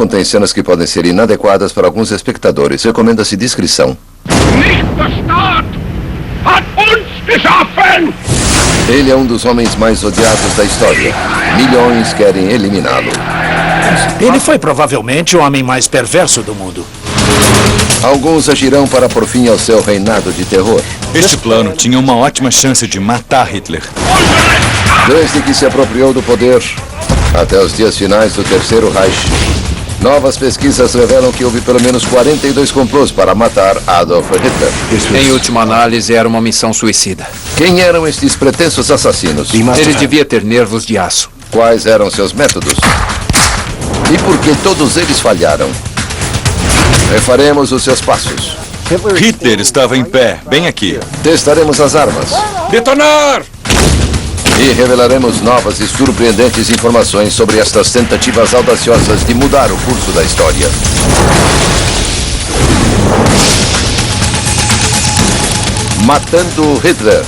contém cenas que podem ser inadequadas para alguns espectadores. Recomenda-se discrição. Nicht der Staat hat uns geschaffen! Ele é um dos homens mais odiados da história. Milhões querem eliminá-lo. Ele foi provavelmente o homem mais perverso do mundo. Alguns agirão para pôr fim ao seu reinado de terror. Este plano tinha uma ótima chance de matar Hitler. Desde que se apropriou do poder até os dias finais do Terceiro Reich, novas pesquisas revelam que houve pelo menos 42 complôs para matar Adolf Hitler. Em última análise, era uma missão suicida. Quem eram estes pretensos assassinos? Ele devia ter nervos de aço. Quais eram seus métodos? E por que todos eles falharam? Refaremos os seus passos. Hitler estava em pé, bem aqui. Testaremos as armas. Detonar! E revelaremos novas e surpreendentes informações sobre estas tentativas audaciosas de mudar o curso da história. Matando Hitler.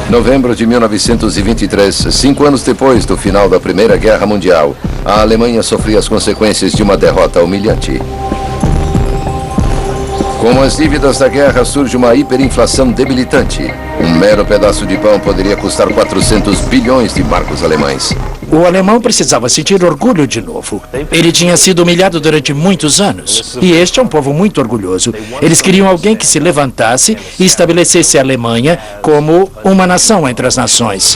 Novembro de 1923, 5 anos depois do final da Primeira Guerra Mundial, a Alemanha sofria as consequências de uma derrota humilhante. Com as dívidas da guerra surge uma hiperinflação debilitante. Um mero pedaço de pão poderia custar 400 bilhões de marcos alemães. O alemão precisava sentir orgulho de novo. Ele tinha sido humilhado durante muitos anos. E este é um povo muito orgulhoso. Eles queriam alguém que se levantasse e estabelecesse a Alemanha como uma nação entre as nações.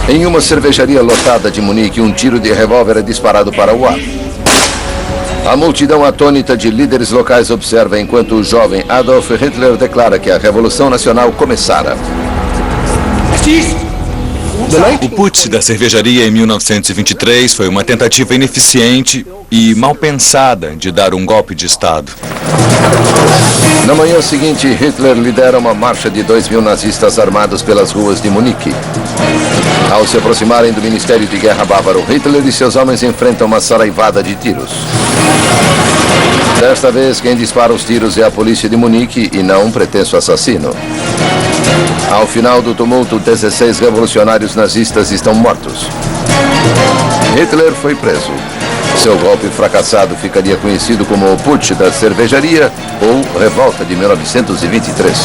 Em uma cervejaria lotada de Munique, um tiro de revólver é disparado para o ar. A multidão atônita de líderes locais observa enquanto o jovem Adolf Hitler declara que a Revolução Nacional começara. O putsch da cervejaria em 1923 foi uma tentativa ineficiente e mal pensada de dar um golpe de Estado. Na manhã seguinte, Hitler lidera uma marcha de 2.000 nazistas armados pelas ruas de Munique. Ao se aproximarem do Ministério de Guerra bávaro, Hitler e seus homens enfrentam uma saraivada de tiros. Desta vez, quem dispara os tiros é a polícia de Munique e não um pretenso assassino. Ao final do tumulto, 16 revolucionários nazistas estão mortos. Hitler foi preso. Seu golpe fracassado ficaria conhecido como o Putsch da Cervejaria ou Revolta de 1923.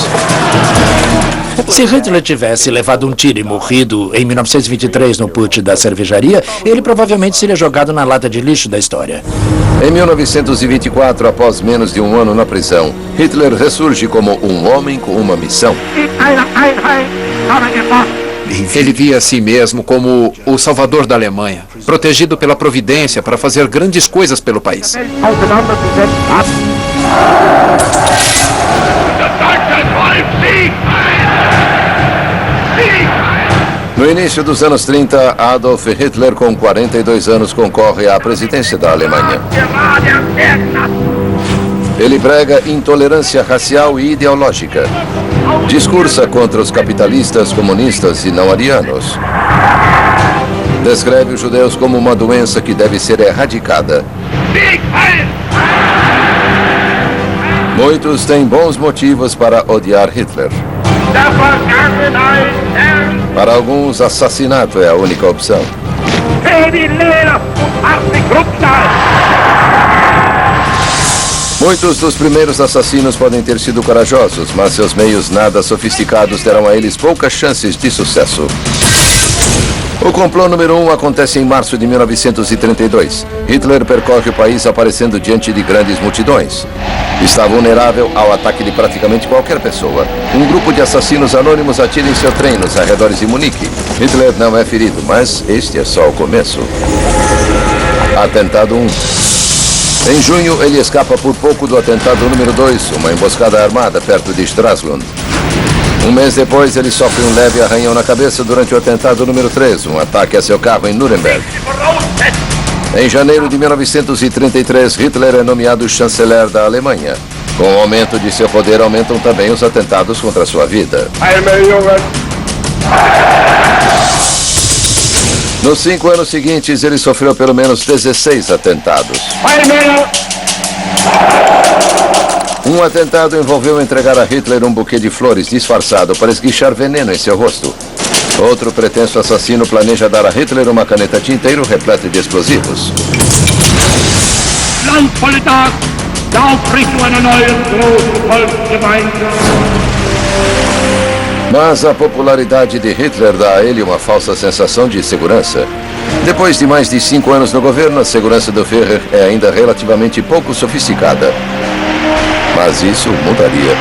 Se Hitler tivesse levado um tiro e morrido em 1923 no Putsch da Cervejaria, ele provavelmente seria jogado na lata de lixo da história. Em 1924, após menos de um ano na prisão, Hitler ressurge como um homem com uma missão. Ele via a si mesmo como o salvador da Alemanha, protegido pela providência para fazer grandes coisas pelo país. No início dos anos 30, Adolf Hitler, com 42 anos, concorre à presidência da Alemanha. Ele prega intolerância racial e ideológica. Discursa contra os capitalistas, comunistas e não-arianos. Descreve os judeus como uma doença que deve ser erradicada. Muitos têm bons motivos para odiar Hitler. Para alguns, assassinato é a única opção. Muitos dos primeiros assassinos podem ter sido corajosos, mas seus meios nada sofisticados deram a eles poucas chances de sucesso. O complô número 1 acontece em março de 1932. Hitler percorre o país aparecendo diante de grandes multidões. Está vulnerável ao ataque de praticamente qualquer pessoa. Um grupo de assassinos anônimos atira em seu trem nos arredores de Munique. Hitler não é ferido, mas este é só o começo. Atentado 1. Em junho, ele escapa por pouco do atentado número 2, uma emboscada armada perto de Stralsund. Um mês depois, ele sofre um leve arranhão na cabeça durante o atentado número 3, um ataque a seu carro em Nuremberg. Em janeiro de 1933, Hitler é nomeado chanceler da Alemanha. Com o aumento de seu poder, aumentam também os atentados contra sua vida. Nos 5 anos seguintes, ele sofreu pelo menos 16 atentados. Um atentado envolveu entregar a Hitler um buquê de flores disfarçado para esguichar veneno em seu rosto. Outro pretenso assassino planeja dar a Hitler uma caneta tinteiro repleta de explosivos. Glanzvolle Tag der Aufrichtung einer neuen großen Volksgemeinschaft. Mas a popularidade de Hitler dá a ele uma falsa sensação de segurança. Depois de mais de 5 anos no governo, a segurança do Führer é ainda relativamente pouco sofisticada. Mas isso mudaria.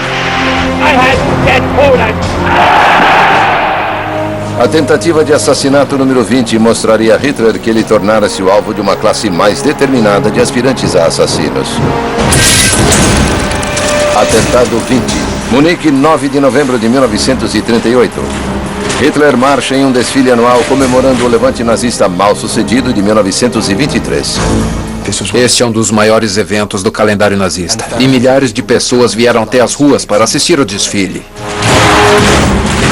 A tentativa de assassinato número 20 mostraria a Hitler que ele tornara-se o alvo de uma classe mais determinada de aspirantes a assassinos. Atentado 20. Munique, 9 de novembro de 1938. Hitler marcha em um desfile anual comemorando o levante nazista mal sucedido de 1923. Este é um dos maiores eventos do calendário nazista. E milhares de pessoas vieram até as ruas para assistir ao desfile.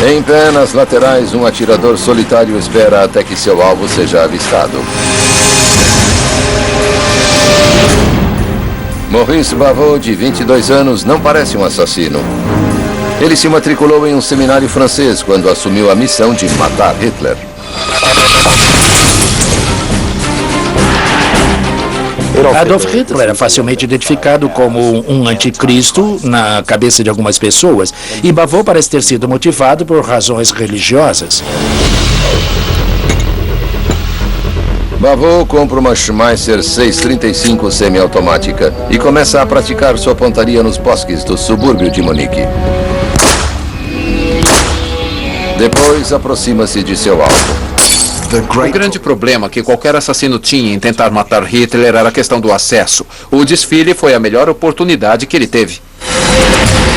Em pé nas laterais, um atirador solitário espera até que seu alvo seja avistado. Maurice Bavot, de 22 anos, não parece um assassino. Ele se matriculou em um seminário francês quando assumiu a missão de matar Hitler. Adolf Hitler é facilmente identificado como um anticristo na cabeça de algumas pessoas, e Bavot parece ter sido motivado por razões religiosas. Bavot compra uma Schmeisser 635 semiautomática e começa a praticar sua pontaria nos bosques do subúrbio de Munique. Depois aproxima-se de seu alvo. O grande problema que qualquer assassino tinha em tentar matar Hitler era a questão do acesso. O desfile foi a melhor oportunidade que ele teve.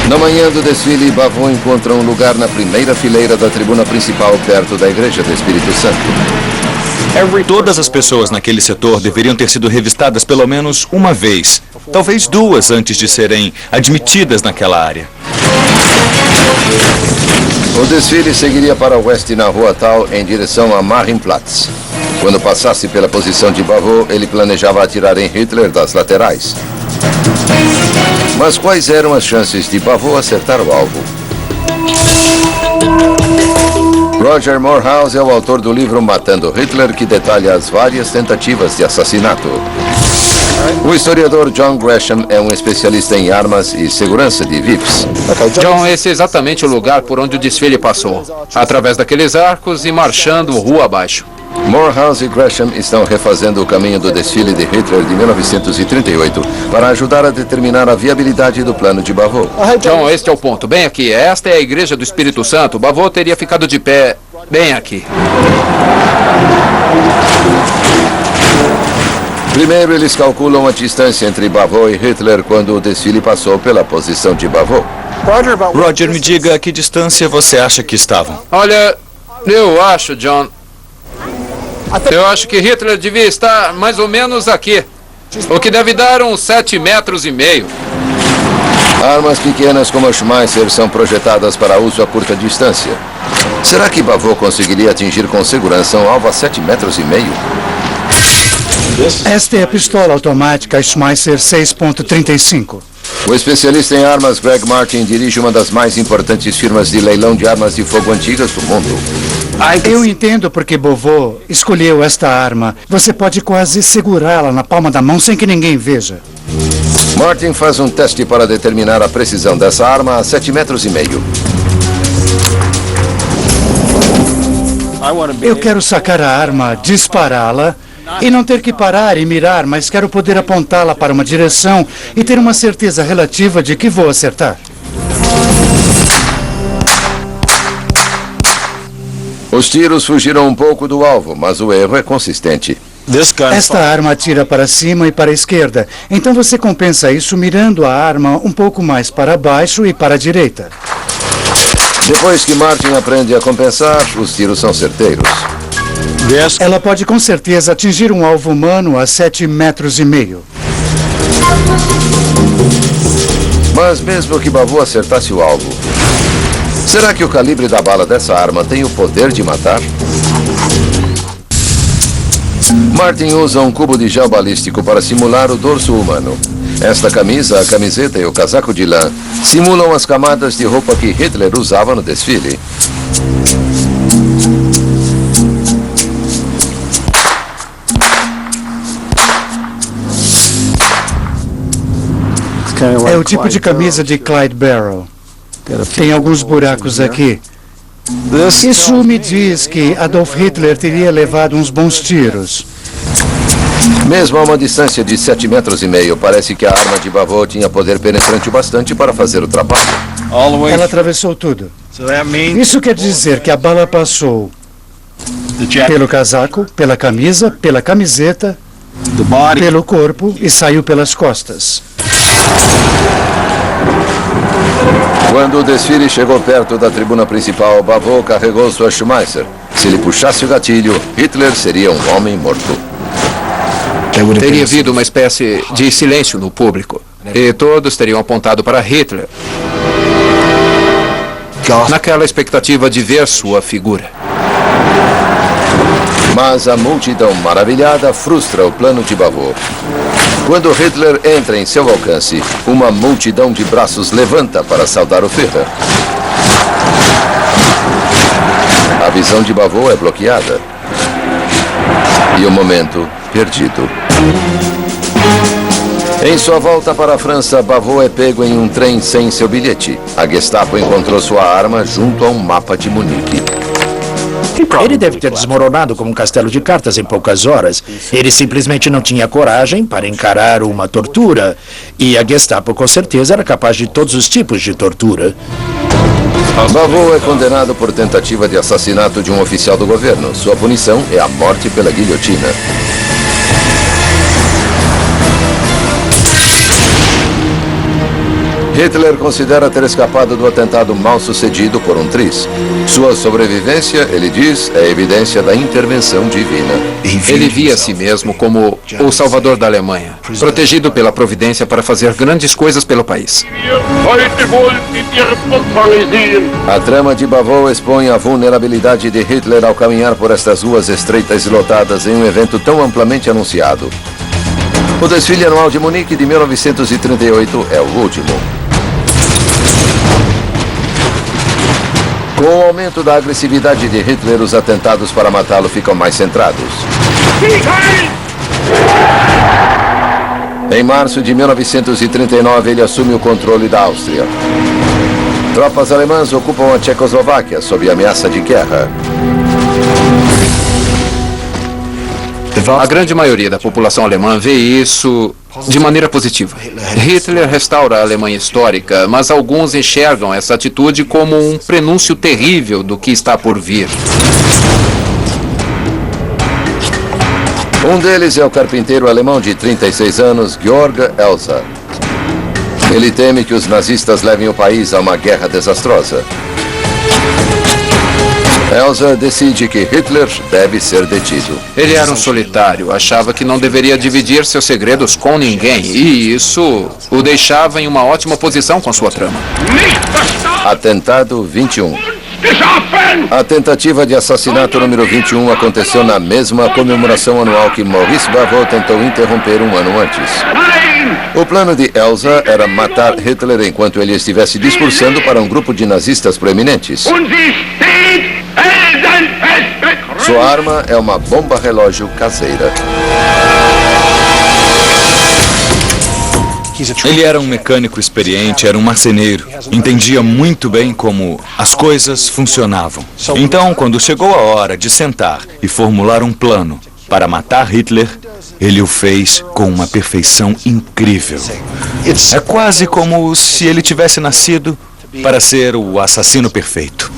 Na manhã do desfile, Bavot encontra um lugar na primeira fileira da tribuna principal, perto da Igreja do Espírito Santo. Todas as pessoas naquele setor deveriam ter sido revistadas pelo menos uma vez, talvez 2 antes de serem admitidas naquela área. O desfile seguiria para o oeste na Rua Tal, em direção a Marienplatz. Quando passasse pela posição de Bavot, ele planejava atirar em Hitler das laterais. Mas quais eram as chances de Bavot acertar o alvo? Roger Morehouse é o autor do livro Matando Hitler, que detalha as várias tentativas de assassinato. O historiador John Gresham é um especialista em armas e segurança de VIPs. John, esse é exatamente o lugar por onde o desfile passou. Através daqueles arcos e marchando rua abaixo. Morehouse e Gresham estão refazendo o caminho do desfile de Hitler de 1938 para ajudar a determinar a viabilidade do plano de Bavot. John, este é o ponto. Bem aqui. Esta é a Igreja do Espírito Santo. Bavot teria ficado de pé bem aqui. Primeiro, eles calculam a distância entre Bavot e Hitler quando o desfile passou pela posição de Bavot. Roger, me diga a que distância você acha que estavam? Olha, eu acho, John... Eu acho que Hitler devia estar mais ou menos aqui. O que deve dar uns 7,5 metros. Armas pequenas como a Schmeisser são projetadas para uso a curta distância. Será que Bavot conseguiria atingir com segurança um alvo a 7,5 metros? Esta é a pistola automática Schmeisser 6.35. O especialista em armas Greg Martin dirige uma das mais importantes firmas de leilão de armas de fogo antigas do mundo. Eu entendo porque Bavot escolheu esta arma. Você pode quase segurá-la na palma da mão sem que ninguém veja. Martin faz um teste para determinar a precisão dessa arma a 7,5 metros. Eu quero sacar a arma, dispará-la e não ter que parar e mirar, mas quero poder apontá-la para uma direção e ter uma certeza relativa de que vou acertar. Os tiros fugiram um pouco do alvo, mas o erro é consistente. Esta arma atira para cima e para a esquerda, então você compensa isso mirando a arma um pouco mais para baixo e para a direita. Depois que Martin aprende a compensar, os tiros são certeiros. Ela pode com certeza atingir um alvo humano a 7,5 metros. Mas mesmo que Bavot acertasse o alvo, será que o calibre da bala dessa arma tem o poder de matar? Martin usa um cubo de gel balístico para simular o dorso humano. Esta camisa, a camiseta e o casaco de lã simulam as camadas de roupa que Hitler usava no desfile. É o tipo de camisa de Clyde Barrow. Tem alguns buracos aqui. Isso me diz que Adolf Hitler teria levado uns bons tiros. Mesmo a uma distância de 7,5 metros, parece que a arma de Bavot tinha poder penetrante o bastante para fazer o trabalho. Ela atravessou tudo. Isso quer dizer que a bala passou pelo casaco, pela camisa, pela camiseta, pelo corpo e saiu pelas costas. Quando o desfile chegou perto da tribuna principal, Bavot carregou sua Schmeisser. Se ele puxasse o gatilho, Hitler seria um homem morto. Teria havido uma espécie de silêncio no público. E todos teriam apontado para Hitler, naquela expectativa de ver sua figura. Mas a multidão maravilhada frustra o plano de Bavot. Quando Hitler entra em seu alcance, uma multidão de braços levanta para saudar o Führer. A visão de Bavot é bloqueada. E o momento perdido. Em sua volta para a França, Bavot é pego em um trem sem seu bilhete. A Gestapo encontrou sua arma junto a um mapa de Munique. Ele deve ter desmoronado como um castelo de cartas em poucas horas. Ele simplesmente não tinha coragem para encarar uma tortura. E a Gestapo, com certeza, era capaz de todos os tipos de tortura. Bavot é condenado por tentativa de assassinato de um oficial do governo. Sua punição é a morte pela guilhotina. Hitler considera ter escapado do atentado mal sucedido por um triz. Sua sobrevivência, ele diz, é evidência da intervenção divina. Ele via a si mesmo como o salvador da Alemanha, protegido pela providência para fazer grandes coisas pelo país. A trama de Bavot expõe a vulnerabilidade de Hitler ao caminhar por estas ruas estreitas e lotadas em um evento tão amplamente anunciado. O desfile anual de Munique de 1938 é o último. Com o aumento da agressividade de Hitler, os atentados para matá-lo ficam mais centrados. Em março de 1939, ele assume o controle da Áustria. Tropas alemãs ocupam a Tchecoslováquia sob ameaça de guerra. A grande maioria da população alemã vê isso de maneira positiva. Hitler restaura a Alemanha histórica, mas alguns enxergam essa atitude como um prenúncio terrível do que está por vir. Um deles é o carpinteiro alemão de 36 anos, Georg Elsa. Ele teme que os nazistas levem o país a uma guerra desastrosa. Elsa decide que Hitler deve ser detido. Ele era um solitário, achava que não deveria dividir seus segredos com ninguém, e isso o deixava em uma ótima posição com sua trama. Atentado 21. A tentativa de assassinato número 21 aconteceu na mesma comemoração anual que Maurice Bavot tentou interromper um ano antes. O plano de Elsa era matar Hitler enquanto ele estivesse discursando para um grupo de nazistas proeminentes. Sua arma é uma bomba-relógio caseira. Ele era um mecânico experiente, era um marceneiro. Entendia muito bem como as coisas funcionavam. Então, quando chegou a hora de sentar e formular um plano para matar Hitler, ele o fez com uma perfeição incrível. É quase como se ele tivesse nascido para ser o assassino perfeito.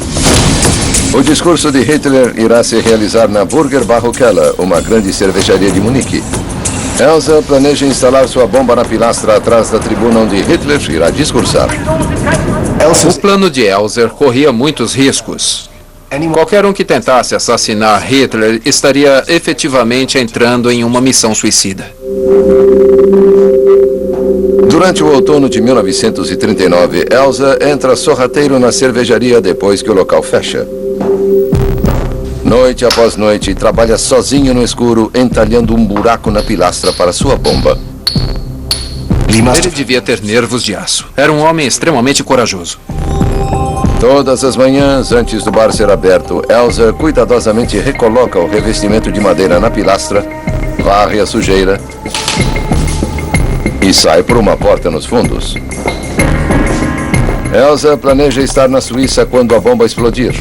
O discurso de Hitler irá se realizar na Burger Barroquella, uma grande cervejaria de Munique. Elsa planeja instalar sua bomba na pilastra atrás da tribuna onde Hitler irá discursar. O plano de Elsa corria muitos riscos. Qualquer um que tentasse assassinar Hitler estaria efetivamente entrando em uma missão suicida. Durante o outono de 1939, Elsa entra sorrateiro na cervejaria depois que o local fecha. Noite após noite, trabalha sozinho no escuro, entalhando um buraco na pilastra para sua bomba. Ele devia ter nervos de aço. Era um homem extremamente corajoso. Todas as manhãs, antes do bar ser aberto, Elsa cuidadosamente recoloca o revestimento de madeira na pilastra, varre a sujeira e sai por uma porta nos fundos. Elsa planeja estar na Suíça quando a bomba explodir.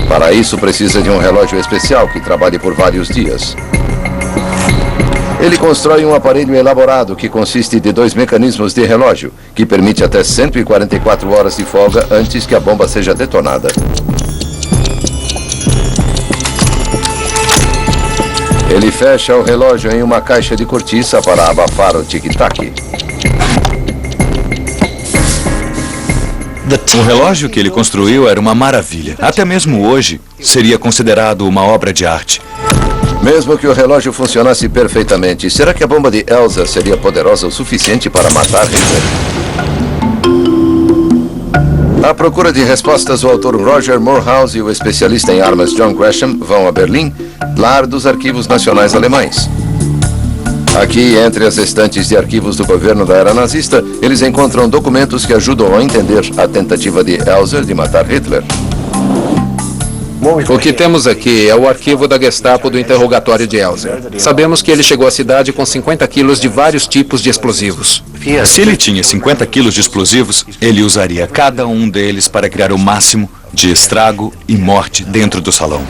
Para isso, precisa de um relógio especial que trabalhe por vários dias. Ele constrói um aparelho elaborado que consiste de 2 mecanismos de relógio, que permite até 144 horas de folga antes que a bomba seja detonada. Ele fecha o relógio em uma caixa de cortiça para abafar o tic-tac. O relógio que ele construiu era uma maravilha. Até mesmo hoje, seria considerado uma obra de arte. Mesmo que o relógio funcionasse perfeitamente, será que a bomba de Elsa seria poderosa o suficiente para matar Hitler? À procura de respostas, o autor Roger Moorhouse e o especialista em armas John Gresham vão a Berlim, lar dos arquivos nacionais alemães. Aqui, entre as estantes de arquivos do governo da era nazista, eles encontram documentos que ajudam a entender a tentativa de Elsa de matar Hitler. O que temos aqui é o arquivo da Gestapo do interrogatório de Elsa. Sabemos que ele chegou à cidade com 50 quilos de vários tipos de explosivos. Se ele tinha 50 quilos de explosivos, ele usaria cada um deles para criar o máximo de estrago e morte dentro do salão.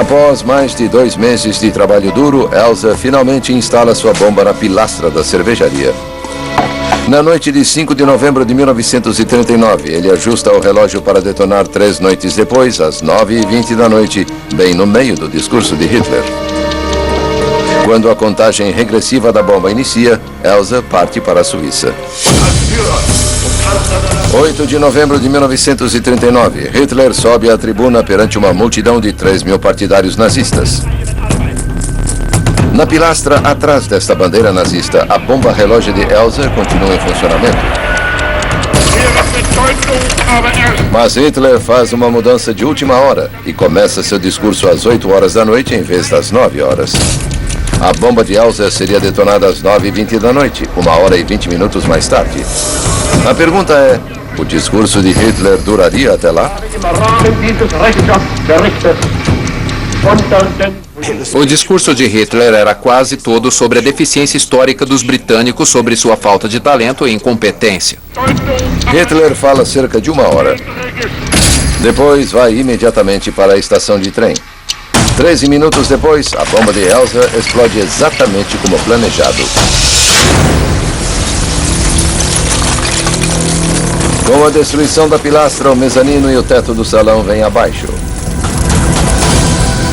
Após mais de 2 meses de trabalho duro, Elsa finalmente instala sua bomba na pilastra da cervejaria. Na noite de 5 de novembro de 1939, ele ajusta o relógio para detonar 3 noites depois, às 9h20 da noite, bem no meio do discurso de Hitler. Quando a contagem regressiva da bomba inicia, Elsa parte para a Suíça. 8 de novembro de 1939, Hitler sobe à tribuna perante uma multidão de 3.000 partidários nazistas. Na pilastra, atrás desta bandeira nazista, a bomba relógio de Elsa continua em funcionamento. Mas Hitler faz uma mudança de última hora e começa seu discurso às 8 horas da noite em vez das 9 horas. A bomba de Elsa seria detonada às 9h20 da noite, 1h20 minutos mais tarde. A pergunta é, o discurso de Hitler duraria até lá? O discurso de Hitler era quase todo sobre a deficiência histórica dos britânicos sobre sua falta de talento e incompetência. Hitler fala cerca de 1 hora. Depois vai imediatamente para a estação de trem. 13 minutos depois, a bomba de Elsa explode exatamente como planejado. Com a destruição da pilastra, o mezanino e o teto do salão vêm abaixo.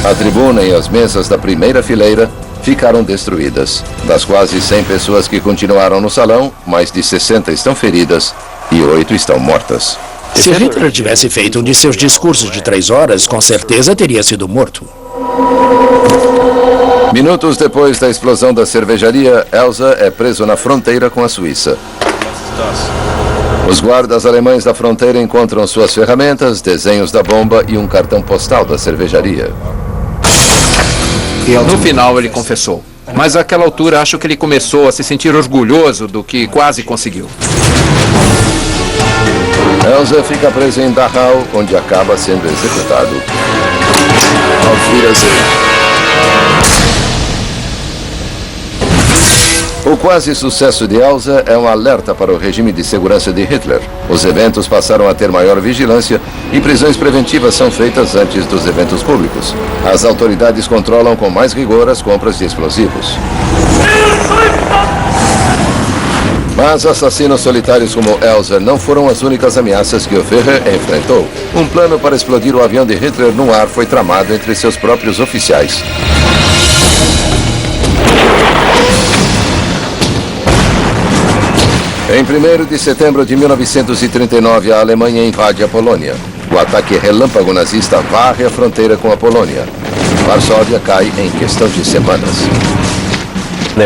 A tribuna e as mesas da primeira fileira ficaram destruídas. Das quase 100 pessoas que continuaram no salão, mais de 60 estão feridas e 8 estão mortas. Se Hitler tivesse feito um de seus discursos de 3 horas, com certeza teria sido morto. Minutos depois da explosão da cervejaria, Elsa é preso na fronteira com a Suíça. Os guardas alemães da fronteira encontram suas ferramentas, desenhos da bomba e um cartão postal da cervejaria. No final, ele confessou. Mas àquela altura, acho que ele começou a se sentir orgulhoso do que quase conseguiu. Elsa fica presa em Dachau, onde acaba sendo executado. Auf Wiedersehen. O quase sucesso de Elsa é um alerta para o regime de segurança de Hitler. Os eventos passaram a ter maior vigilância e prisões preventivas são feitas antes dos eventos públicos. As autoridades controlam com mais rigor as compras de explosivos. Mas assassinos solitários como Elsa não foram as únicas ameaças que o Führer enfrentou. Um plano para explodir o avião de Hitler no ar foi tramado entre seus próprios oficiais. Em 1º de setembro de 1939, a Alemanha invade a Polônia. O ataque relâmpago nazista varre a fronteira com a Polônia. Varsóvia cai em questão de semanas.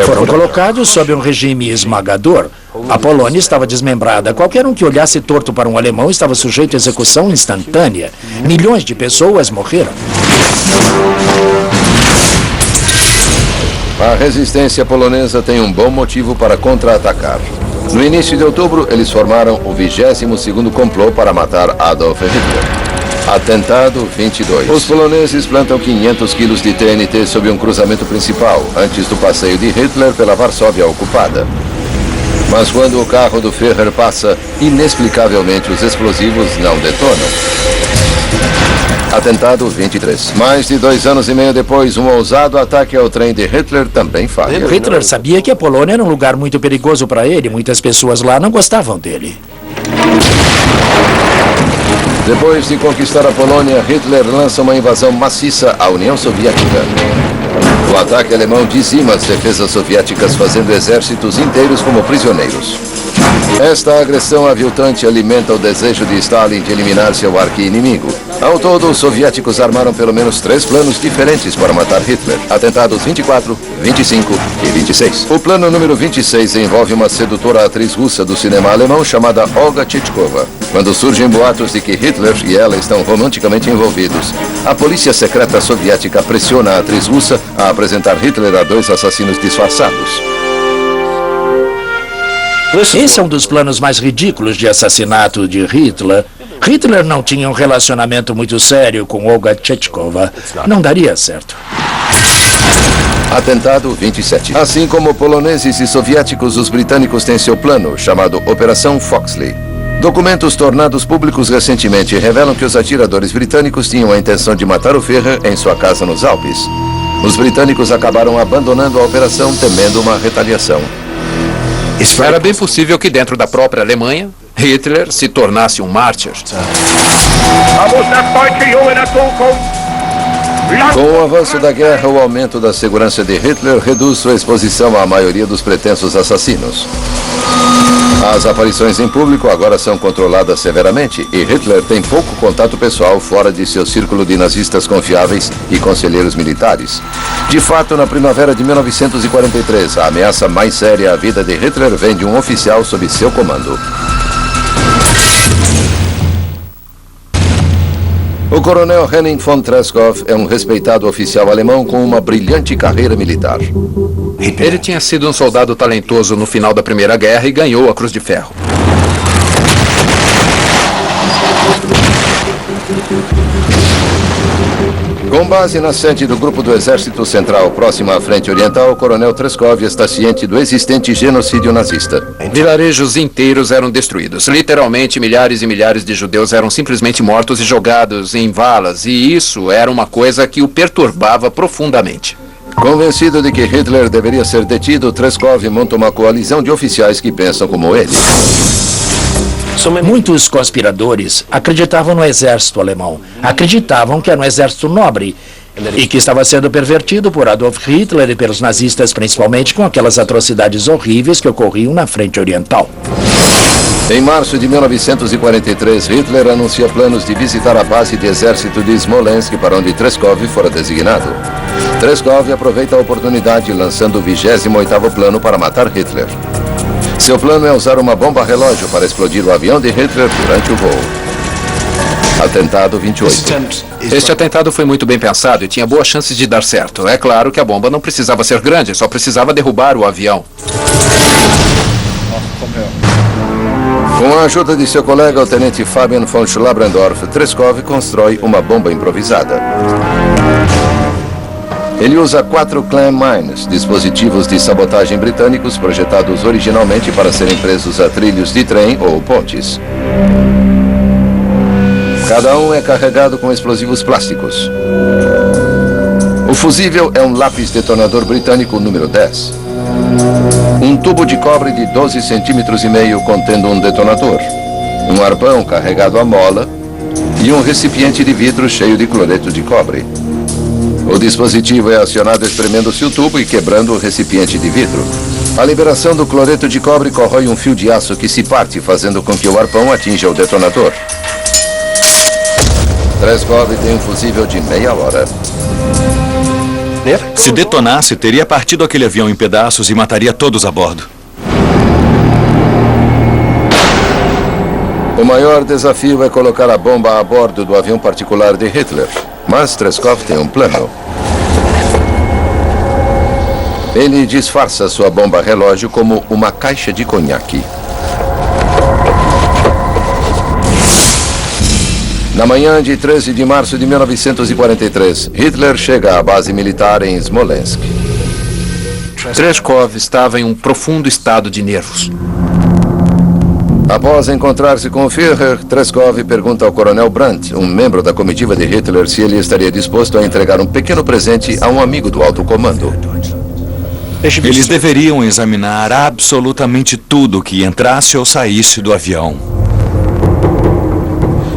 Foram colocados sob um regime esmagador. A Polônia estava desmembrada. Qualquer um que olhasse torto para um alemão estava sujeito a execução instantânea. Milhões de pessoas morreram. A resistência polonesa tem um bom motivo para contra-atacar. No início de outubro, eles formaram o 22º complô para matar Adolf Hitler. Atentado 22. Os poloneses plantam 500 quilos de TNT sob um cruzamento principal, antes do passeio de Hitler pela Varsóvia ocupada. Mas quando o carro do Führer passa, inexplicavelmente os explosivos não detonam. Atentado 23. Mais de 2 anos e meio depois, um ousado ataque ao trem de Hitler também falha. Hitler sabia que a Polônia era um lugar muito perigoso para ele. Muitas pessoas lá não gostavam dele. Depois de conquistar a Polônia, Hitler lança uma invasão maciça à União Soviética. O ataque alemão dizima as defesas soviéticas, fazendo exércitos inteiros como prisioneiros. Esta agressão aviltante alimenta o desejo de Stalin de eliminar seu arqui-inimigo. Ao todo, os soviéticos armaram pelo menos 3 planos diferentes para matar Hitler. Atentados 24, 25 e 26. O plano número 26 envolve uma sedutora atriz russa do cinema alemão chamada Olga Tchitchkova. Quando surgem boatos de que Hitler e ela estão romanticamente envolvidos, a polícia secreta soviética pressiona a atriz russa a apresentar Hitler a 2 assassinos disfarçados. Esse é um dos planos mais ridículos de assassinato de Hitler. Hitler não tinha um relacionamento muito sério com Olga Tchitchkova. Não daria certo. Atentado 27. Assim como poloneses e soviéticos, os britânicos têm seu plano, chamado Operação Foxley. Documentos tornados públicos recentemente revelam que os atiradores britânicos tinham a intenção de matar o Führer em sua casa nos Alpes. Os britânicos acabaram abandonando a operação, temendo uma retaliação. Era bem possível que dentro da própria Alemanha, Hitler se tornasse um mártir. Com o avanço da guerra, o aumento da segurança de Hitler reduz sua exposição à maioria dos pretensos assassinos. As aparições em público agora são controladas severamente e Hitler tem pouco contato pessoal fora de seu círculo de nazistas confiáveis e conselheiros militares. De fato, na primavera de 1943, a ameaça mais séria à vida de Hitler vem de um oficial sob seu comando. O coronel Henning von Treschow é um respeitado oficial alemão com uma brilhante carreira militar. Ele tinha sido um soldado talentoso no final da Primeira Guerra e ganhou a Cruz de Ferro. Com base na sede do Grupo do Exército Central próxima à Frente Oriental, o coronel Treschow está ciente do existente genocídio nazista. Vilarejos inteiros eram destruídos. Literalmente, milhares e milhares de judeus eram simplesmente mortos e jogados em valas, e isso era uma coisa que o perturbava profundamente. Convencido de que Hitler deveria ser detido, Treschow monta uma coalizão de oficiais que pensam como ele. Muitos conspiradores acreditavam no exército alemão. Acreditavam que era um exército nobre e que estava sendo pervertido por Adolf Hitler e pelos nazistas, principalmente com aquelas atrocidades horríveis que ocorriam na Frente Oriental. Em março de 1943, Hitler anuncia planos de visitar a base de exército de Smolensk, para onde Treschow fora designado. Treschow aproveita a oportunidade, lançando o 28º plano para matar Hitler. Seu plano é usar uma bomba relógio para explodir o avião de Hitler durante o voo. Atentado 28. Este atentado foi muito bem pensado e tinha boas chances de dar certo. É claro que a bomba não precisava ser grande, só precisava derrubar o avião. Com a ajuda de seu colega, o tenente Fabian von Schlabrendorf, Treschow constrói uma bomba improvisada. Ele usa 4 Clam Mines, dispositivos de sabotagem britânicos projetados originalmente para serem presos a trilhos de trem ou pontes. Cada um é carregado com explosivos plásticos. O fusível é um lápis detonador britânico número 10. Um tubo de cobre de 12,5 centímetros contendo um detonador. Um arpão carregado a mola e um recipiente de vidro cheio de cloreto de cobre. O dispositivo é acionado espremendo-se o tubo e quebrando o recipiente de vidro. A liberação do cloreto de cobre corrói um fio de aço que se parte, fazendo com que o arpão atinja o detonador. Treschow tem um fusível de meia hora. Se detonasse, teria partido aquele avião em pedaços e mataria todos a bordo. O maior desafio é colocar a bomba a bordo do avião particular de Hitler. Mas Treschow tem um plano. Ele disfarça sua bomba relógio como uma caixa de conhaque. Na manhã de 13 de março de 1943, Hitler chega à base militar em Smolensk. Treskov estava em um profundo estado de nervos. Após encontrar-se com o Führer, Treskov pergunta ao coronel Brandt, um membro da comitiva de Hitler, se ele estaria disposto a entregar um pequeno presente a um amigo do alto comando. Eles deveriam examinar absolutamente tudo que entrasse ou saísse do avião.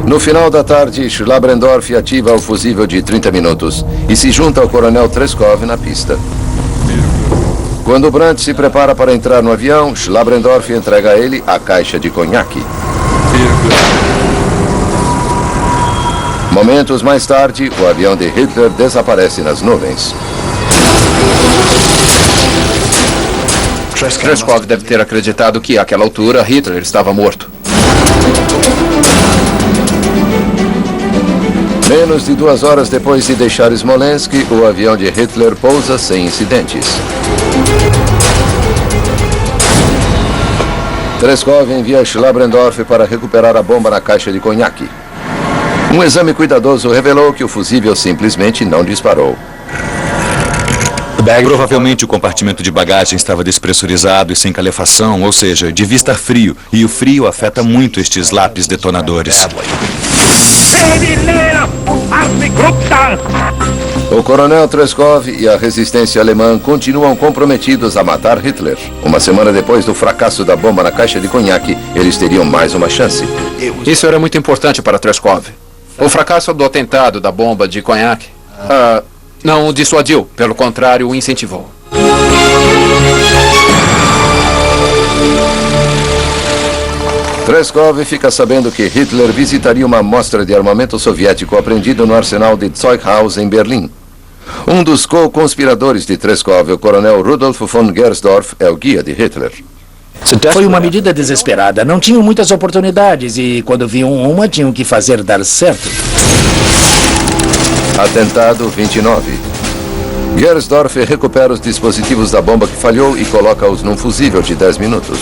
No final da tarde, Schlabrendorff ativa o fusível de 30 minutos e se junta ao coronel Treskov na pista. Quando Brandt se prepara para entrar no avião, Schlabrendorff entrega a ele a caixa de conhaque. Momentos mais tarde, o avião de Hitler desaparece nas nuvens. Treskov deve ter acreditado que, àquela altura, Hitler estava morto. Menos de 2 horas depois de deixar Smolensk, o avião de Hitler pousa sem incidentes. Treskov envia Schlabrendorff para recuperar a bomba na caixa de conhaque. Um exame cuidadoso revelou que o fusível simplesmente não disparou. Provavelmente o compartimento de bagagem estava despressurizado e sem calefação, ou seja, devia estar frio, e o frio afeta muito estes lápis detonadores. O coronel Treskov e a resistência alemã continuam comprometidos a matar Hitler. Uma semana depois do fracasso da bomba na caixa de conhaque, eles teriam mais uma chance. Isso era muito importante para Treskov. O fracasso do atentado da bomba de conhaque não o dissuadiu, pelo contrário, o incentivou. Treskov fica sabendo que Hitler visitaria uma amostra de armamento soviético apreendido no arsenal de Zeughaus, em Berlim. Um dos co-conspiradores de Treskov, o coronel Rudolf von Gersdorff, é o guia de Hitler. Foi uma medida desesperada. Não tinham muitas oportunidades e, quando viam uma, tinham que fazer dar certo. Atentado 29. Gersdorff recupera os dispositivos da bomba que falhou e coloca-os num fusível de 10 minutos.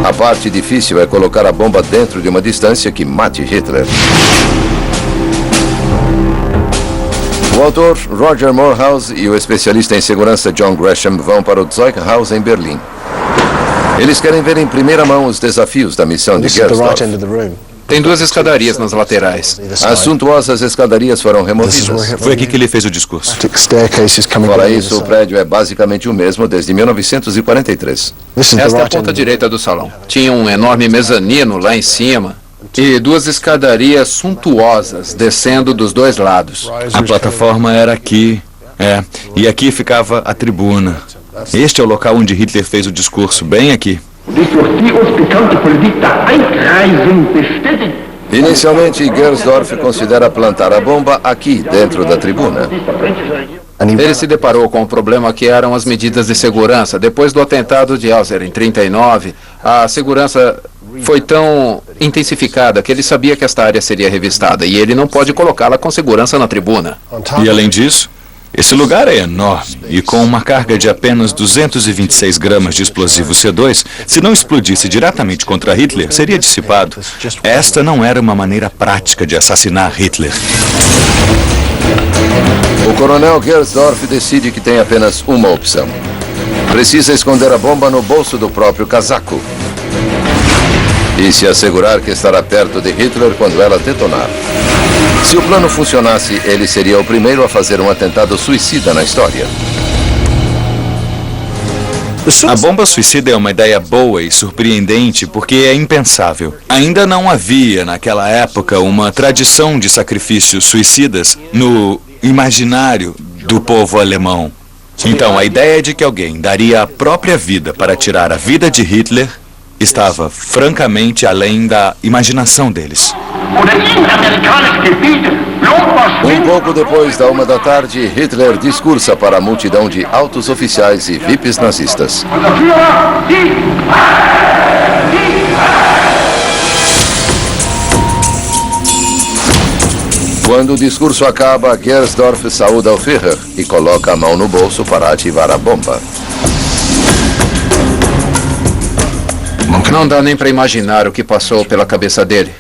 A parte difícil é colocar a bomba dentro de uma distância que mate Hitler. O autor Roger Moorhouse e o especialista em segurança John Gresham vão para o Zeughaus, em Berlim. Eles querem ver em primeira mão os desafios da missão de Gersdorff. Tem 2 escadarias nas laterais. As suntuosas escadarias foram removidas. Foi aqui que ele fez o discurso. Fora isso, o prédio é basicamente o mesmo desde 1943. Esta é a ponta direita do salão. Tinha um enorme mezanino lá em cima e 2 escadarias suntuosas descendo dos 2 lados. A plataforma era aqui, e aqui ficava a tribuna. Este é o local onde Hitler fez o discurso, bem aqui. Inicialmente, Gersdorff considera plantar a bomba aqui, dentro da tribuna. Ele se deparou com o problema que eram as medidas de segurança. Depois do atentado de Auschwitz em 1939, a segurança foi tão intensificada que ele sabia que esta área seria revistada e ele não pode colocá-la com segurança na tribuna. E além disso, esse lugar é enorme e com uma carga de apenas 226 gramas de explosivo C2, se não explodisse diretamente contra Hitler, seria dissipado. Esta não era uma maneira prática de assassinar Hitler. O coronel Gersdorff decide que tem apenas uma opção. Precisa esconder a bomba no bolso do próprio casaco e se assegurar que estará perto de Hitler quando ela detonar. Se o plano funcionasse, ele seria o primeiro a fazer um atentado suicida na história. A bomba suicida é uma ideia boa e surpreendente porque é impensável. Ainda não havia, naquela época, uma tradição de sacrifícios suicidas no imaginário do povo alemão. Então, a ideia de que alguém daria a própria vida para tirar a vida de Hitler estava francamente além da imaginação deles. Um pouco depois da 1 da tarde, Hitler discursa para a multidão de altos oficiais e VIPs nazistas. Quando o discurso acaba, Gersdorff saúda o Führer e coloca a mão no bolso para ativar a bomba. Não dá nem para imaginar o que passou pela cabeça dele.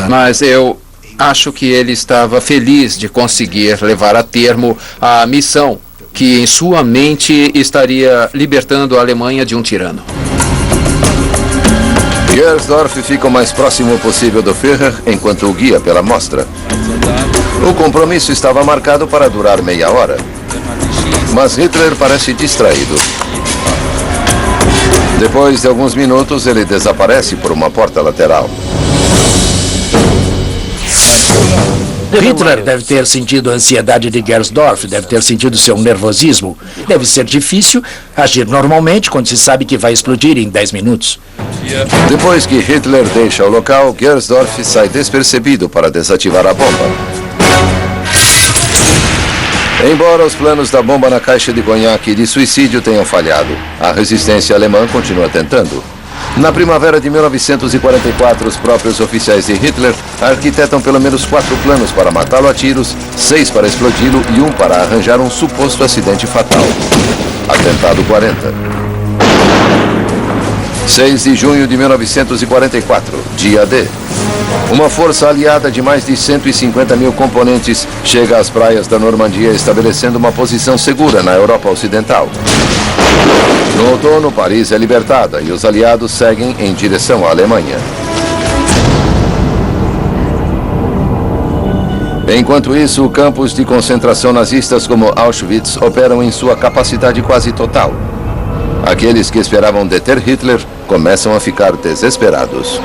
Mas eu acho que ele estava feliz de conseguir levar a termo a missão que em sua mente estaria libertando a Alemanha de um tirano. Gersdorff fica o mais próximo possível do Führer enquanto o guia pela mostra. O compromisso estava marcado para durar meia hora. Mas Hitler parece distraído. Depois de alguns minutos, ele desaparece por uma porta lateral. Hitler deve ter sentido a ansiedade de Gersdorff, deve ter sentido seu nervosismo. Deve ser difícil agir normalmente quando se sabe que vai explodir em 10 minutos. Depois que Hitler deixa o local, Gersdorff sai despercebido para desativar a bomba. Embora os planos da bomba na caixa de conhaque de suicídio tenham falhado, a resistência alemã continua tentando. Na primavera de 1944, os próprios oficiais de Hitler arquitetam pelo menos 4 planos para matá-lo a tiros, 6 para explodi-lo e 1 para arranjar um suposto acidente fatal. Atentado 40. 6 de junho de 1944, dia D. Uma força aliada de mais de 150 mil componentes chega às praias da Normandia, estabelecendo uma posição segura na Europa Ocidental. No outono, Paris é libertada e os aliados seguem em direção à Alemanha. Enquanto isso, campos de concentração nazistas como Auschwitz operam em sua capacidade quase total. Aqueles que esperavam deter Hitler começam a ficar desesperados.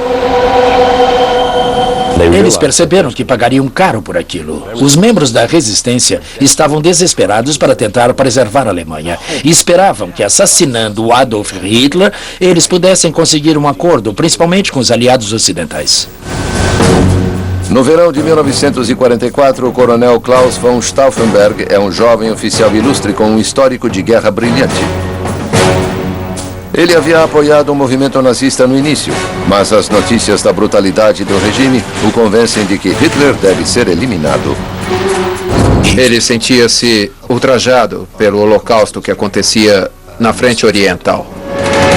Eles perceberam que pagariam caro por aquilo. Os membros da resistência estavam desesperados para tentar preservar a Alemanha e esperavam que, assassinando Adolf Hitler, eles pudessem conseguir um acordo, principalmente com os aliados ocidentais. No verão de 1944, o coronel Klaus von Stauffenberg é um jovem oficial ilustre com um histórico de guerra brilhante. Ele havia apoiado o movimento nazista no início, mas as notícias da brutalidade do regime o convencem de que Hitler deve ser eliminado. Ele sentia-se ultrajado pelo holocausto que acontecia na frente oriental.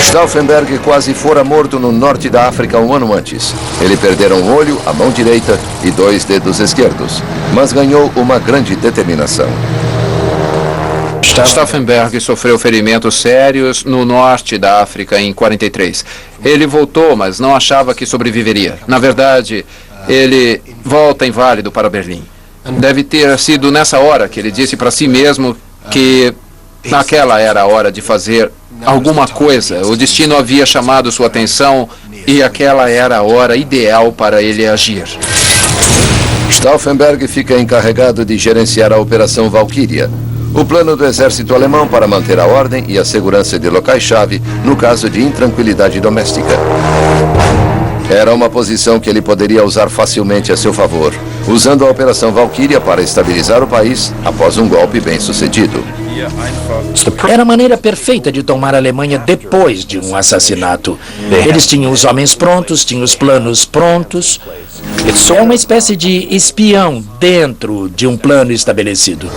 Stauffenberg quase fora morto no norte da África um ano antes. Ele perdera um olho, a mão direita e 2 dedos esquerdos, mas ganhou uma grande determinação. Stauffenberg sofreu ferimentos sérios no norte da África em 43. Ele voltou, mas não achava que sobreviveria. Na verdade, ele volta inválido para Berlim. Deve ter sido nessa hora que ele disse para si mesmo que naquela era a hora de fazer alguma coisa. O destino havia chamado sua atenção e aquela era a hora ideal para ele agir. Stauffenberg fica encarregado de gerenciar a Operação Valkyria, o plano do exército alemão para manter a ordem e a segurança de locais-chave no caso de intranquilidade doméstica. Era uma posição que ele poderia usar facilmente a seu favor, usando a Operação Valkyria para estabilizar o país após um golpe bem-sucedido. Era a maneira perfeita de tomar a Alemanha depois de um assassinato. Eles tinham os homens prontos, tinham os planos prontos. É uma espécie de espião dentro de um plano estabelecido.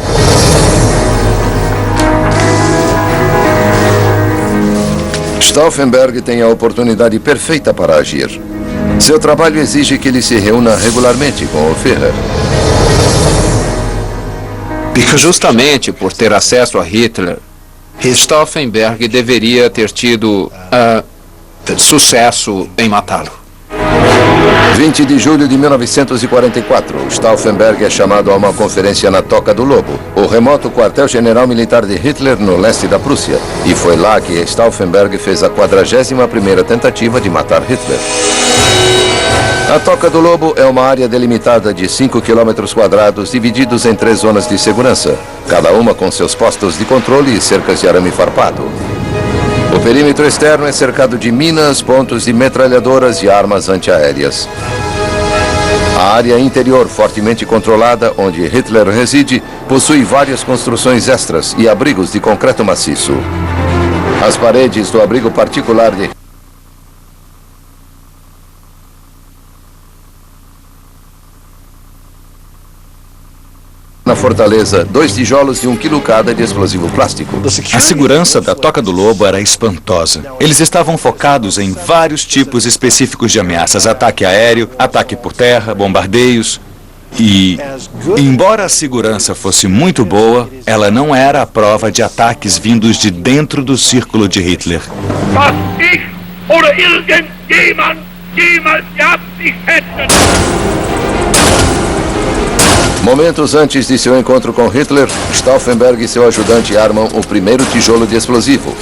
Stauffenberg tem a oportunidade perfeita para agir. Seu trabalho exige que ele se reúna regularmente com o Führer. Justamente por ter acesso a Hitler, Stauffenberg deveria ter tido sucesso em matá-lo. 20 de julho de 1944, Stauffenberg é chamado a uma conferência na Toca do Lobo, o remoto quartel-general militar de Hitler no leste da Prússia. E foi lá que Stauffenberg fez a 41ª tentativa de matar Hitler. A Toca do Lobo é uma área delimitada de 5 km², divididos em 3 zonas de segurança, cada uma com seus postos de controle e cercas de arame farpado. O perímetro externo é cercado de minas, pontos de metralhadoras e armas antiaéreas. A área interior, fortemente controlada, onde Hitler reside, possui várias construções extras e abrigos de concreto maciço. As paredes do abrigo particular de na fortaleza 2 tijolos de 1 quilo cada de explosivo plástico. A segurança da Toca do Lobo era espantosa. Eles estavam focados em vários tipos específicos de ameaças: ataque aéreo, ataque por terra, bombardeios. E, embora a segurança fosse muito boa, ela não era a prova de ataques vindos de dentro do círculo de Hitler. Was ich oder irgendjemand jemals die Absicht hätten. Momentos antes de seu encontro com Hitler, Stauffenberg e seu ajudante armam o primeiro tijolo de explosivo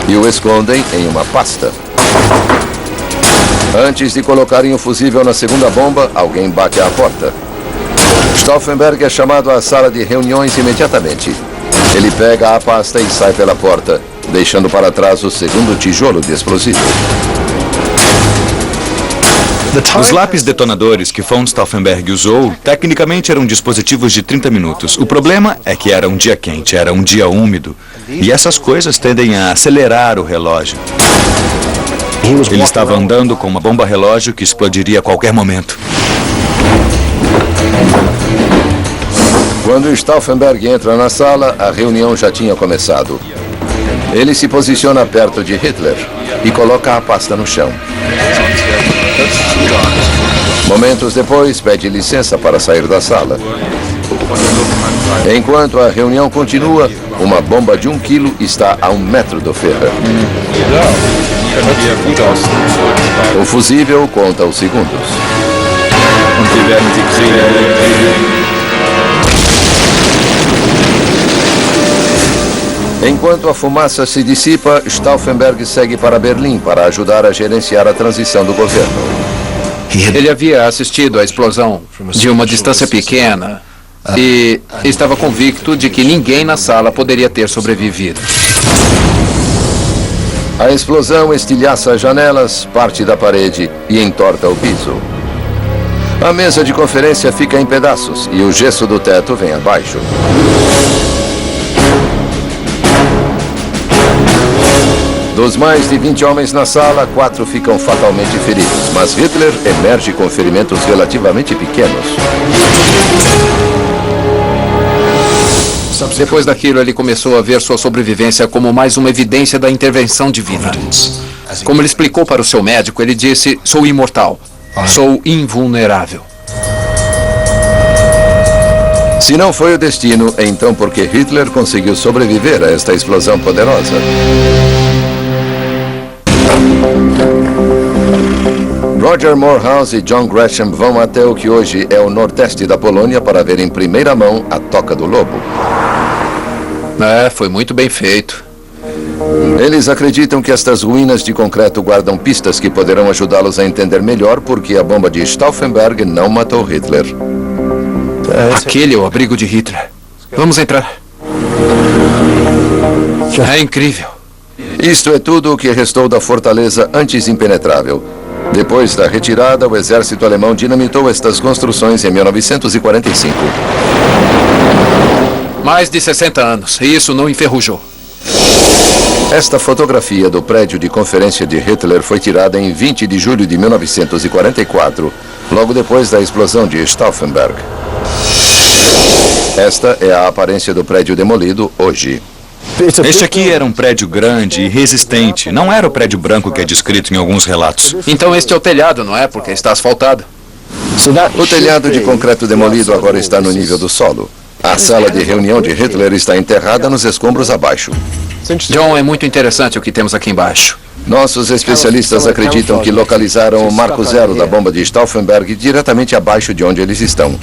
e o escondem em uma pasta. Antes de colocarem o fusível na segunda bomba, alguém bate à porta. Stauffenberg é chamado à sala de reuniões imediatamente. Ele pega a pasta e sai pela porta, deixando para trás o segundo tijolo de explosivo. Os lápis detonadores que von Stauffenberg usou, tecnicamente eram dispositivos de 30 minutos. O problema é que era um dia quente, era um dia úmido. E essas coisas tendem a acelerar o relógio. Ele estava andando com uma bomba relógio que explodiria a qualquer momento. Quando Stauffenberg entra na sala, a reunião já tinha começado. Ele se posiciona perto de Hitler e coloca a pasta no chão. Momentos depois, pede licença para sair da sala. Enquanto a reunião continua, uma bomba de 1 quilo está a 1 metro do Führer. O fusível conta os segundos. Enquanto a fumaça se dissipa, Stauffenberg segue para Berlim para ajudar a gerenciar a transição do governo. Ele havia assistido à explosão de uma distância pequena e estava convicto de que ninguém na sala poderia ter sobrevivido. A explosão estilhaça as janelas, parte da parede e entorta o piso. A mesa de conferência fica em pedaços e o gesso do teto vem abaixo. Dos mais de 20 homens na sala, 4 ficam fatalmente feridos, mas Hitler emerge com ferimentos relativamente pequenos. Depois daquilo, ele começou a ver sua sobrevivência como mais uma evidência da intervenção divina. Como ele explicou para o seu médico, ele disse: sou imortal, sou invulnerável. Se não foi o destino, então por que Hitler conseguiu sobreviver a esta explosão poderosa? Roger Morehouse e John Gresham vão até o que hoje é o nordeste da Polônia para ver em primeira mão a Toca do Lobo. Foi muito bem feito. Eles acreditam que estas ruínas de concreto guardam pistas que poderão ajudá-los a entender melhor por que a bomba de Stauffenberg não matou Hitler. Aquele é o abrigo de Hitler. Vamos entrar. É incrível. Isto é tudo o que restou da fortaleza antes impenetrável. Depois da retirada, o exército alemão dinamitou estas construções em 1945. Mais de 60 anos, e isso não enferrujou. Esta fotografia do prédio de conferência de Hitler foi tirada em 20 de julho de 1944, logo depois da explosão de Stauffenberg. Esta é a aparência do prédio demolido hoje. Este aqui era um prédio grande e resistente. Não era o prédio branco que é descrito em alguns relatos. Então este é o telhado, não é? Porque está asfaltado. O telhado de concreto demolido agora está no nível do solo. A sala de reunião de Hitler está enterrada nos escombros abaixo. John, é muito interessante o que temos aqui embaixo. Nossos especialistas acreditam que localizaram o marco zero da bomba de Stauffenberg diretamente abaixo de onde eles estão.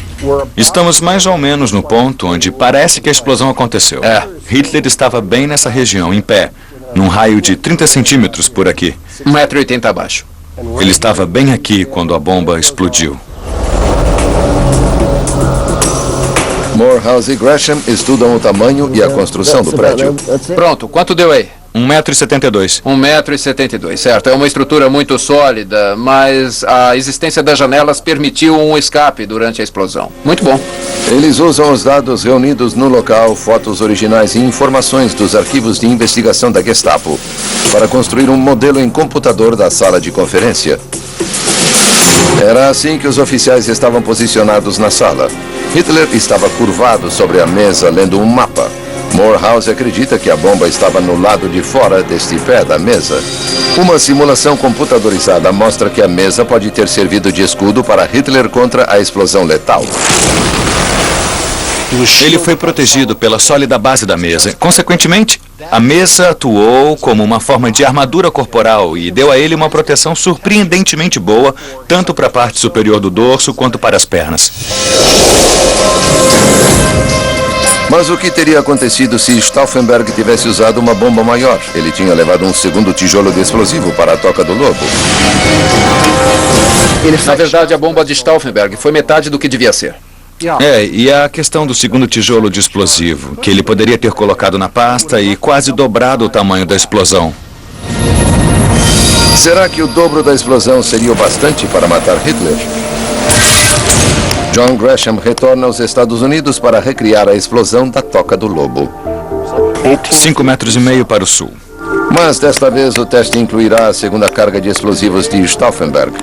Estamos mais ou menos no ponto onde parece que a explosão aconteceu. Hitler estava bem nessa região, em pé, num raio de 30 centímetros por aqui. 1,80 m abaixo. Ele estava bem aqui quando a bomba explodiu. Morehouse e Gresham estudam o tamanho e a construção do prédio. Pronto, quanto deu aí? 1,72 m. 1,72 m, certo. É uma estrutura muito sólida, mas a existência das janelas permitiu um escape durante a explosão. Muito bom. Eles usam os dados reunidos no local, fotos originais e informações dos arquivos de investigação da Gestapo para construir um modelo em computador da sala de conferência. Era assim que os oficiais estavam posicionados na sala. Hitler estava curvado sobre a mesa lendo um mapa. Morehouse acredita que a bomba estava no lado de fora deste pé da mesa. Uma simulação computadorizada mostra que a mesa pode ter servido de escudo para Hitler contra a explosão letal. Ele foi protegido pela sólida base da mesa. Consequentemente, a mesa atuou como uma forma de armadura corporal e deu a ele uma proteção surpreendentemente boa, tanto para a parte superior do dorso quanto para as pernas. Mas o que teria acontecido se Stauffenberg tivesse usado uma bomba maior? Ele tinha levado um segundo tijolo de explosivo para a Toca do Lobo. Na verdade, a bomba de Stauffenberg foi metade do que devia ser. E a questão do segundo tijolo de explosivo, que ele poderia ter colocado na pasta e quase dobrado o tamanho da explosão. Será que o dobro da explosão seria o bastante para matar Hitler? John Gresham retorna aos Estados Unidos para recriar a explosão da Toca do Lobo. 5,5 metros para o sul. Mas desta vez o teste incluirá a segunda carga de explosivos de Stauffenberg.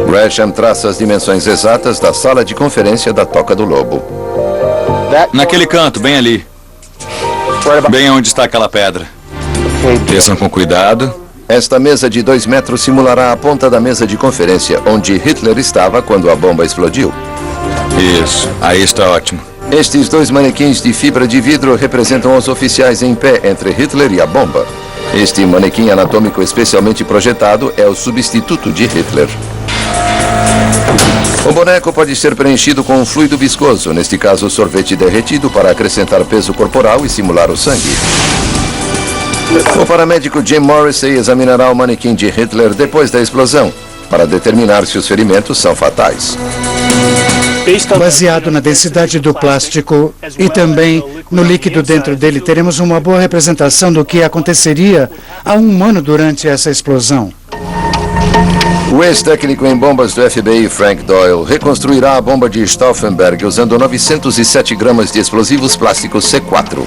Gresham traça as dimensões exatas da sala de conferência da Toca do Lobo. Naquele canto, bem ali. Bem onde está aquela pedra. Desçam com cuidado. Esta mesa de 2 metros simulará a ponta da mesa de conferência, onde Hitler estava quando a bomba explodiu. Isso, aí está ótimo. Estes 2 manequins de fibra de vidro representam os oficiais em pé entre Hitler e a bomba. Este manequim anatômico especialmente projetado é o substituto de Hitler. O boneco pode ser preenchido com um fluido viscoso, neste caso sorvete derretido, para acrescentar peso corporal e simular o sangue. O paramédico Jim Morrissey examinará o manequim de Hitler depois da explosão, para determinar se os ferimentos são fatais. Baseado na densidade do plástico e também no líquido dentro dele, teremos uma boa representação do que aconteceria a um humano durante essa explosão. O ex-técnico em bombas do FBI, Frank Doyle, reconstruirá a bomba de Stauffenberg usando 907 gramas de explosivos plásticos C4.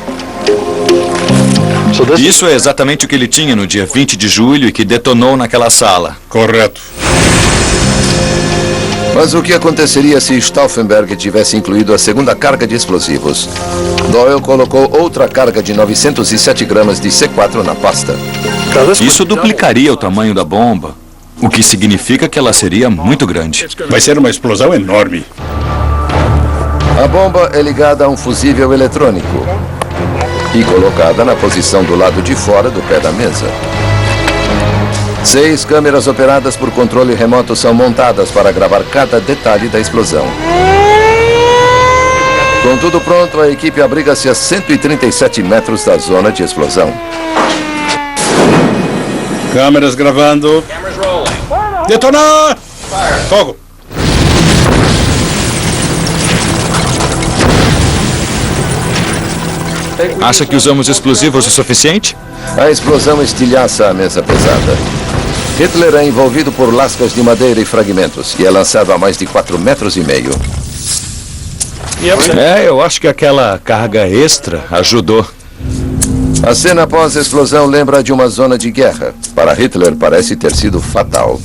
Isso é exatamente o que ele tinha no dia 20 de julho e que detonou naquela sala. Correto. Mas o que aconteceria se Stauffenberg tivesse incluído a segunda carga de explosivos? Doyle colocou outra carga de 907 gramas de C4 na pasta. Isso duplicaria o tamanho da bomba, o que significa que ela seria muito grande. Vai ser uma explosão enorme. A bomba é ligada a um fusível eletrônico e colocada na posição do lado de fora do pé da mesa. 6 câmeras operadas por controle remoto são montadas para gravar cada detalhe da explosão. Com tudo pronto, a equipe abriga-se a 137 metros da zona de explosão. Câmeras gravando. Detonar! Fogo! Acha que usamos explosivos o suficiente? A explosão estilhaça a mesa pesada. Hitler é envolvido por lascas de madeira e fragmentos e é lançado a mais de 4,5 metros. Eu acho que aquela carga extra ajudou. A cena após a explosão lembra de uma zona de guerra. Para Hitler, parece ter sido fatal.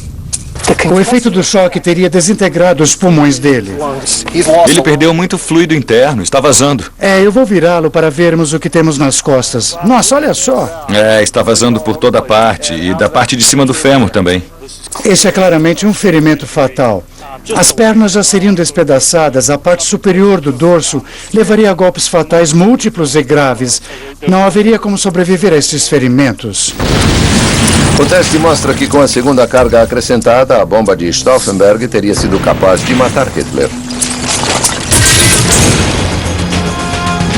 O efeito do choque teria desintegrado os pulmões dele. Ele perdeu muito fluido interno, está vazando. Eu vou virá-lo para vermos o que temos nas costas. Nossa, olha só. Está vazando por toda parte e da parte de cima do fêmur também. Esse é claramente um ferimento fatal. As pernas já seriam despedaçadas, a parte superior do dorso levaria a golpes fatais múltiplos e graves. Não haveria como sobreviver a estes ferimentos. O teste mostra que com a segunda carga acrescentada, a bomba de Stauffenberg teria sido capaz de matar Hitler.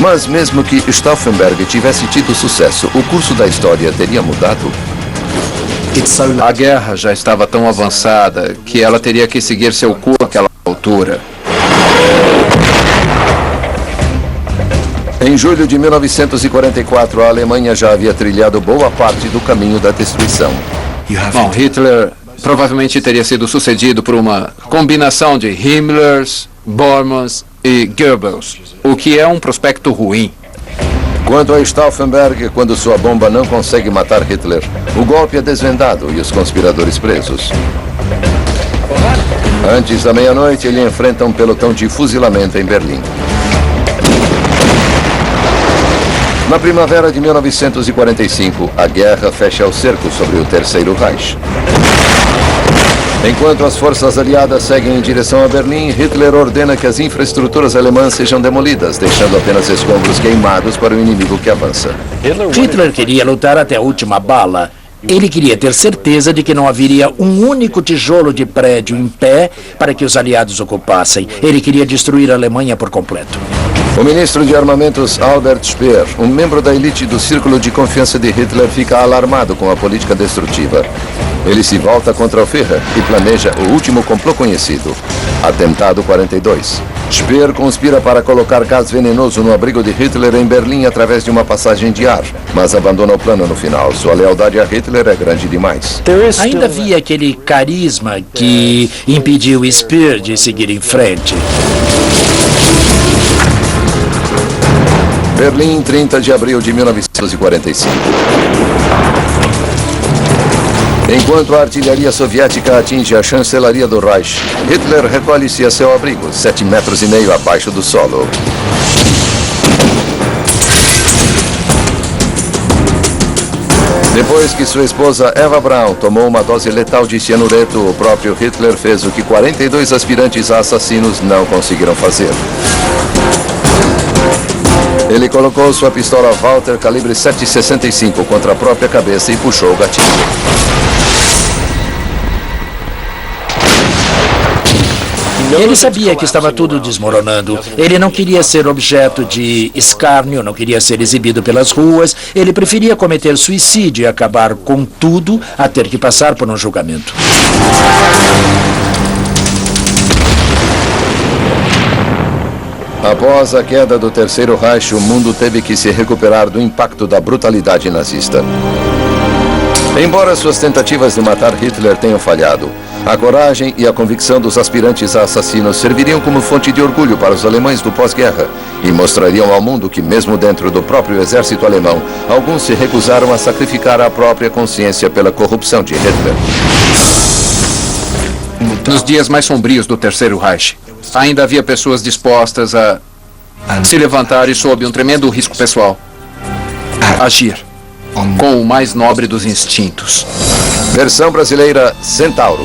Mas mesmo que Stauffenberg tivesse tido sucesso, o curso da história teria mudado. A guerra já estava tão avançada que ela teria que seguir seu curso àquela altura. Em julho de 1944, a Alemanha já havia trilhado boa parte do caminho da destruição. Bom, Hitler provavelmente teria sido sucedido por uma combinação de Himmlers, Bormanns e Goebbels, o que é um prospecto ruim. Quanto a Stauffenberg, quando sua bomba não consegue matar Hitler, o golpe é desvendado e os conspiradores presos. Antes da meia-noite, ele enfrenta um pelotão de fuzilamento em Berlim. Na primavera de 1945, a guerra fecha o cerco sobre o Terceiro Reich. Enquanto as forças aliadas seguem em direção a Berlim, Hitler ordena que as infraestruturas alemãs sejam demolidas, deixando apenas escombros queimados para o inimigo que avança. Hitler queria lutar até a última bala. Ele queria ter certeza de que não haveria um único tijolo de prédio em pé para que os aliados ocupassem. Ele queria destruir a Alemanha por completo. O ministro de Armamentos Albert Speer, um membro da elite do círculo de confiança de Hitler, fica alarmado com a política destrutiva. Ele se volta contra o Führer e planeja o último complô conhecido, Atentado 42. Speer conspira para colocar gás venenoso no abrigo de Hitler em Berlim através de uma passagem de ar, mas abandona o plano no final. Sua lealdade a Hitler é grande demais. Ainda havia aquele carisma que impediu Speer de seguir em frente. Berlim, 30 de abril de 1945. Enquanto a artilharia soviética atinge a chancelaria do Reich, Hitler recolhe-se a seu abrigo, 7,5 metros abaixo do solo. Depois que sua esposa Eva Braun tomou uma dose letal de cianureto, o próprio Hitler fez o que 42 aspirantes a assassinos não conseguiram fazer. Ele colocou sua pistola Walther calibre .765 contra a própria cabeça e puxou o gatilho. Ele sabia que estava tudo desmoronando. Ele não queria ser objeto de escárnio, não queria ser exibido pelas ruas. Ele preferia cometer suicídio e acabar com tudo a ter que passar por um julgamento. Após a queda do Terceiro Reich, o mundo teve que se recuperar do impacto da brutalidade nazista. Embora suas tentativas de matar Hitler tenham falhado, a coragem e a convicção dos aspirantes a assassinos serviriam como fonte de orgulho para os alemães do pós-guerra e mostrariam ao mundo que, mesmo dentro do próprio exército alemão, alguns se recusaram a sacrificar a própria consciência pela corrupção de Hitler. Nos dias mais sombrios do Terceiro Reich, ainda havia pessoas dispostas a se levantarem sob um tremendo risco pessoal, agir com o mais nobre dos instintos. Versão brasileira Centauro.